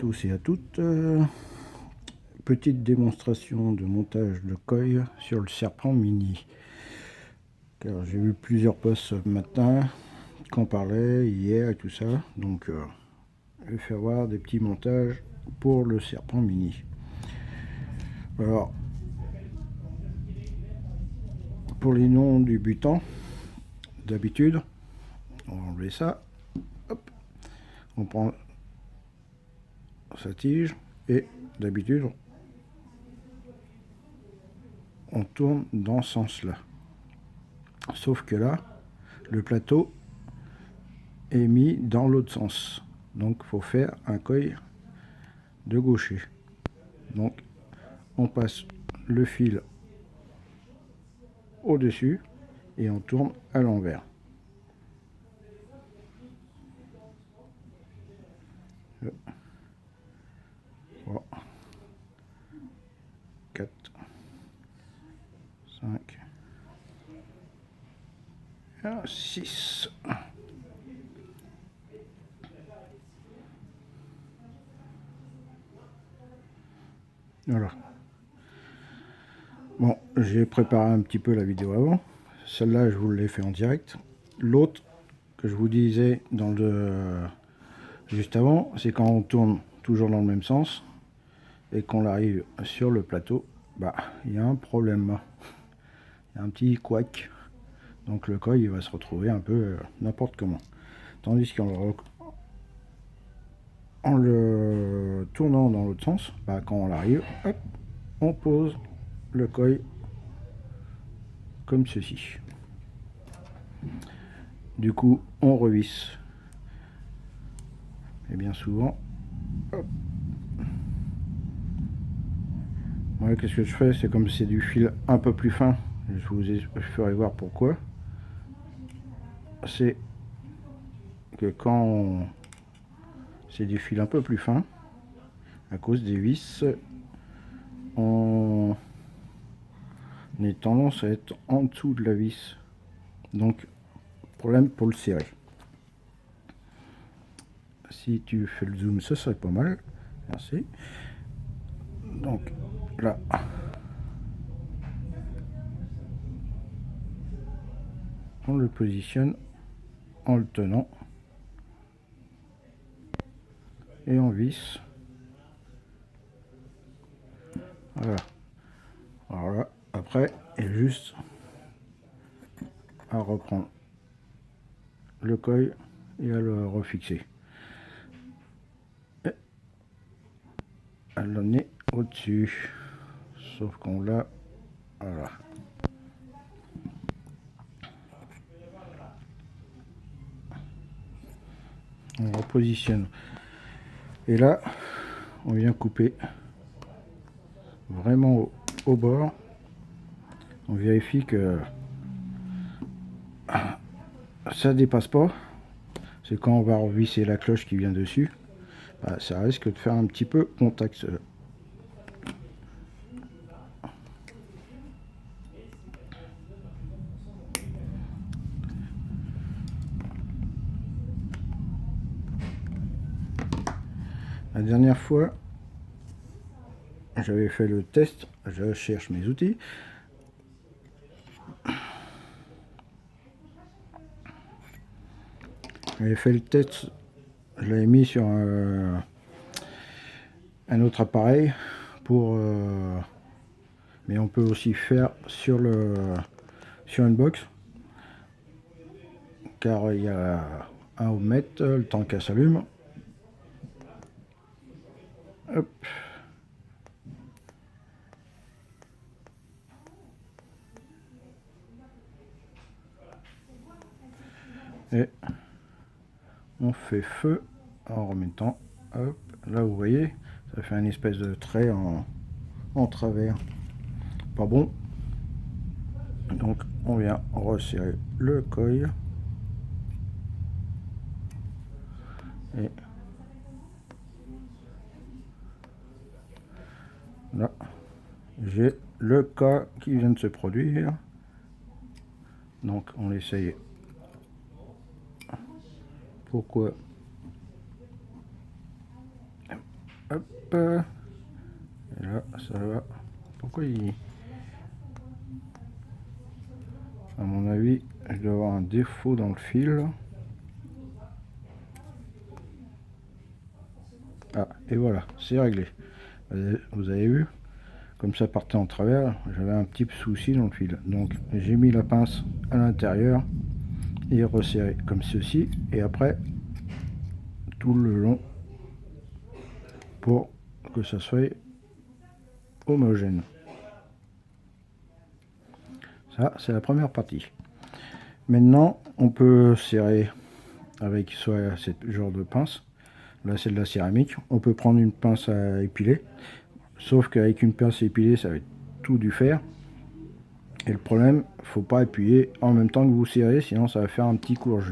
tous et à toutes. Petite démonstration de montage de coille sur le Serpent Mini. Car j'ai vu plusieurs posts ce matin qui en parlaient hier et tout ça. Donc je vais faire voir des petits montages pour le Serpent Mini. Alors, pour les noms du butant, d'habitude, on va enlever ça. Hop, on prend sa tige et d'habitude on tourne dans ce sens là, sauf que là le plateau est mis dans l'autre sens, donc il faut faire un coil de gaucher. Donc on passe le fil au dessus et on tourne à l'envers. 4, 5, 6. Voilà. Bon, j'ai préparé un petit peu la vidéo avant. Celle-là, je vous l'ai fait en direct. L'autre que je vous disais dans juste avant, c'est quand on tourne toujours dans le même sens et qu'on arrive sur le plateau, bah, il y a un problème. Il y a un petit couac. Donc le coil il va se retrouver un peu n'importe comment. Tandis qu'en le tournant dans l'autre sens, bah, quand on arrive, hop, on pose le coil comme ceci. Du coup, on revisse. Et bien souvent, hop. Ouais, qu'est-ce que je fais? C'est comme c'est du fil un peu plus fin. Je ferai voir pourquoi. C'est que quand c'est des fils un peu plus fins, à cause des vis, on est tendance à être en dessous de la vis. Donc, problème pour le serrer. Si tu fais le zoom, ce serait pas mal. Merci. Donc, là, on le positionne en le tenant et on visse. Voilà. Alors là, après, il y a juste à reprendre le coil et à le refixer. Et à l'amener au-dessus. Sauf qu'on l'a. Voilà. On repositionne. Et là, on vient couper vraiment au bord. On vérifie que ça dépasse pas. C'est quand on va revisser la cloche qui vient dessus, bah, ça risque de faire un petit peu contact. La dernière fois, j'avais fait le test, je cherche mes outils. J'avais fait le test, je l'avais mis sur un autre appareil pour mais on peut aussi faire sur une box, car il y a un ommètre, le temps qu'elle s'allume. Hop. Et on fait feu en remettant, hop, là vous voyez, ça fait une espèce de trait en travers. Pas bon. Donc on vient resserrer le coil. Et là, j'ai le cas qui vient de se produire. Donc on essaye. Pourquoi Hop. Et là, ça va. Pourquoi il... À mon avis, je dois avoir un défaut dans le fil. Ah, et voilà, c'est réglé. Vous avez vu? Comme ça partait en travers, j'avais un petit souci dans le fil. Donc j'ai mis la pince à l'intérieur et resserré comme ceci. Et après, tout le long pour que ça soit homogène. Ça, c'est la première partie. Maintenant, on peut serrer avec soit ce genre de pince. Là, c'est de la céramique. On peut prendre une pince à épiler. Sauf qu'avec une pince à épiler, ça va être tout du fer. Et le problème, faut pas appuyer en même temps que vous serrez, sinon ça va faire un petit courju.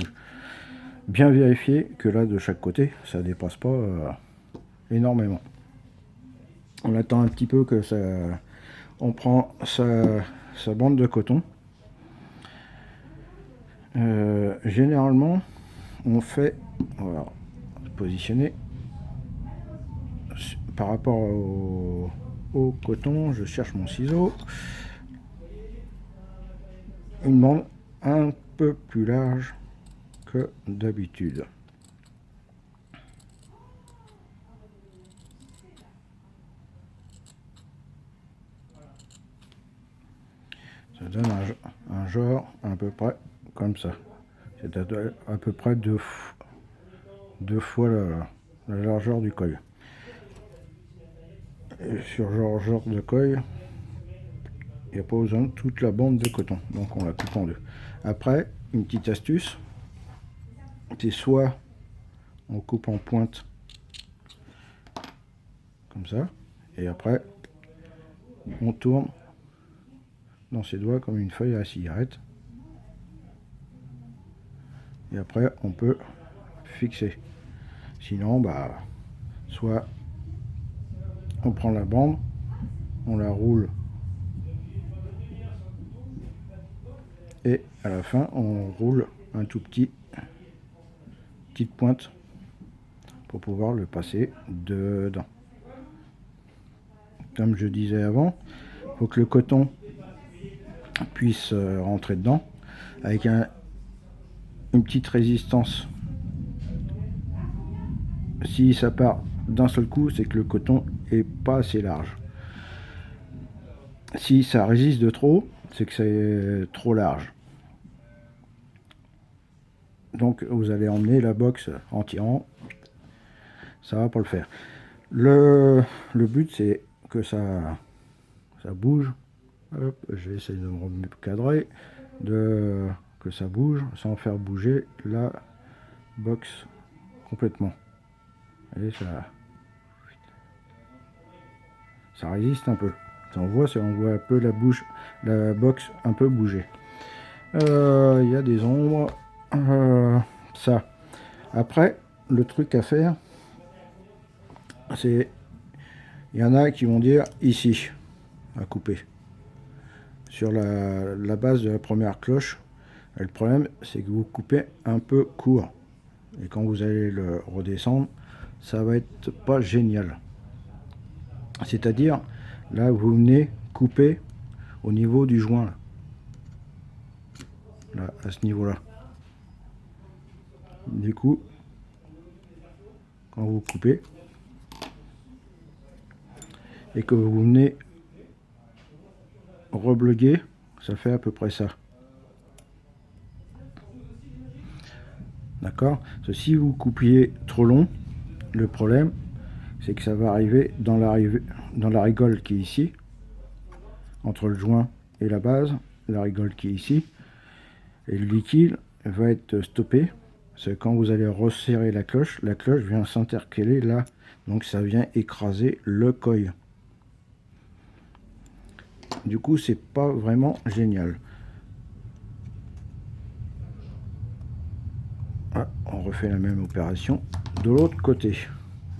Bien vérifier que là, de chaque côté, ça dépasse pas énormément. On attend un petit peu que ça... On prend sa bande de coton. Généralement, on fait... On va positionner par rapport au coton. Je cherche mon ciseau. Une bande un peu plus large que d'habitude. Ça donne un genre à peu près comme ça. C'est à peu près deux fois la largeur du col. Et sur genre de coille, il n'y a pas besoin de toute la bande de coton. Donc on la coupe en deux. Après, une petite astuce, c'est soit on coupe en pointe comme ça, et après on tourne dans ses doigts comme une feuille à cigarette. Et après on peut fixer. Sinon, bah, soit on prend la bande, on la roule, et à la fin on roule un tout petite pointe pour pouvoir le passer dedans. Comme je disais avant, il faut que le coton puisse rentrer dedans avec une petite résistance. Si ça part d'un seul coup, c'est que le coton est pas assez large. Si ça résiste de trop, c'est que c'est trop large. Donc vous allez emmener la box en tirant, ça va pas le faire. Le but c'est que ça bouge. Hop, je vais essayer de me recadrer, que ça bouge sans faire bouger la box complètement. Et ça résiste un peu. On voit un peu la box un peu bouger. Il y a des ombres. Ça. Après, le truc à faire, c'est... Il y en a qui vont dire ici, à couper. Sur la base de la première cloche. Et le problème, c'est que vous coupez un peu court. Et quand vous allez le redescendre, ça va être pas génial. C'est-à-dire, là, vous venez couper au niveau du joint. Là, à ce niveau-là. Du coup, quand vous coupez, et que vous venez rebloguer, ça fait à peu près ça. D'accord? Si vous coupiez trop long, le problème, c'est que ça va arriver dans la rigole qui est ici, entre le joint et la base, la rigole qui est ici, et le liquide va être stoppé. C'est quand vous allez resserrer la cloche vient s'intercaler là, donc ça vient écraser le coil. Du coup, c'est pas vraiment génial. Ah, on refait la même opération de l'autre côté.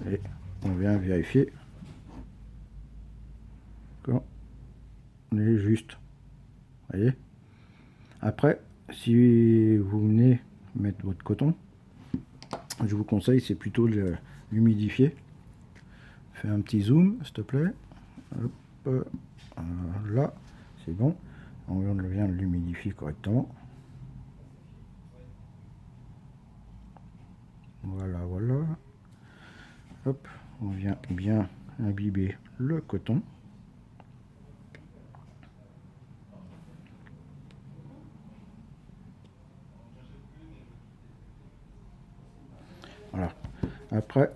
Et on vient vérifier qu'on est juste. Vous voyez? Après, si vous venez mettre votre coton, je vous conseille, c'est plutôt de l'humidifier. Fais un petit zoom, s'il te plaît. Hop, là, c'est bon. On vient de l'humidifier correctement. Voilà, voilà. Hop, on vient bien imbiber le coton. Voilà. Après,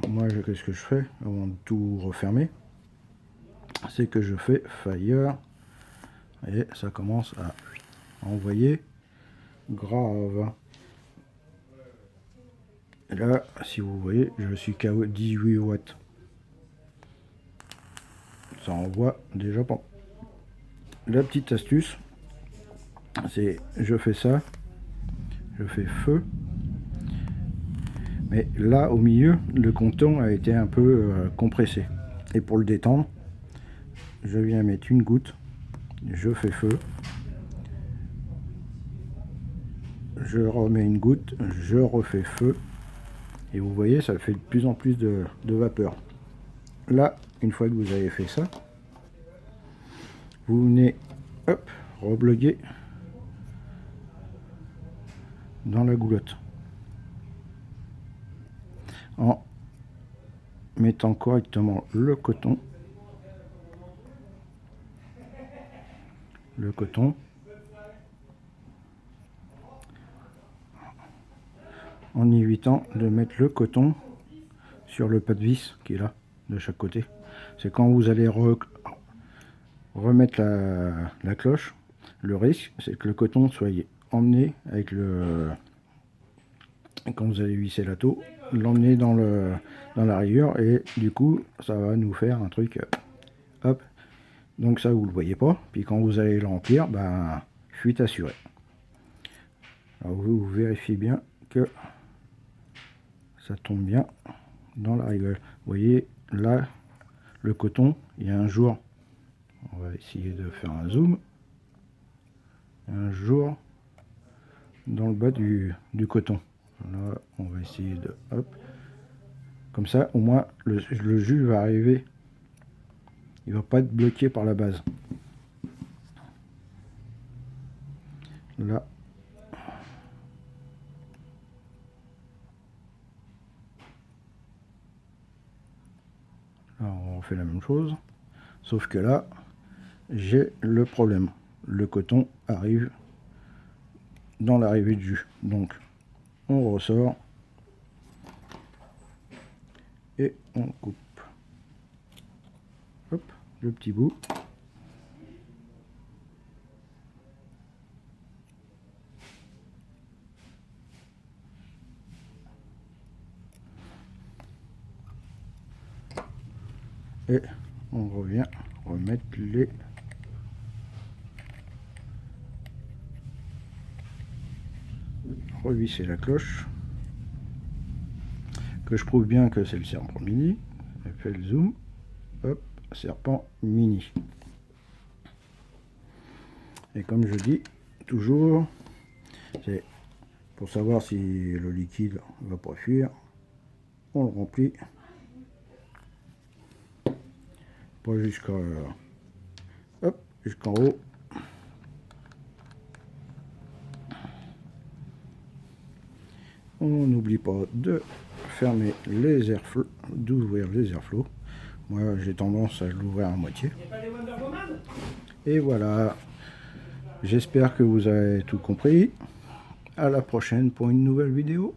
moi, qu'est-ce que je fais avant de tout refermer? C'est que je fais fire et ça commence à envoyer grave. Et là, si vous voyez, je suis qu'à 18 watts. Ça envoie déjà pas. La petite astuce, c'est je fais ça, je fais feu. Mais là, au milieu, le coton a été un peu compressé. Et pour le détendre, je viens mettre une goutte, je fais feu, je remets une goutte, je refais feu. Et vous voyez, ça fait de plus en plus de vapeur. Là, une fois que vous avez fait ça, vous venez, hop, rebloguer dans la goulotte. En mettant correctement le coton. En évitant de mettre le coton sur le pas de vis qui est là, de chaque côté. C'est quand vous allez remettre la cloche, le risque c'est que le coton soit emmené avec le... Quand vous allez visser la taux, l'emmener dans la rayure et du coup ça va nous faire un truc hop. Donc ça vous le voyez pas, puis quand vous allez le remplir, ben fuite assurée. Alors vous vérifiez bien que ça tombe bien dans la rigole. Vous voyez là le coton, il y a un jour, on va essayer de faire un zoom, un jour dans le bas du coton. Là on va essayer de hop, comme ça au moins le jus va arriver, il va pas être bloqué par la base. Là on fait la même chose, sauf que là j'ai le problème, le coton arrive dans l'arrivée du jus, donc on ressort et on coupe, hop, le petit bout, et on revient remettre les revisser la cloche, que je prouve bien que c'est le serpent mini. Je fais le zoom, hop, serpent mini. Et comme je dis toujours, c'est pour savoir si le liquide va pas fuir, on le remplit pas jusqu'à hop, jusqu'en haut. On n'oublie pas de fermer les airflows, d'ouvrir les airflows. Moi j'ai tendance à l'ouvrir à moitié. Et voilà, j'espère que vous avez tout compris. À la prochaine pour une nouvelle vidéo.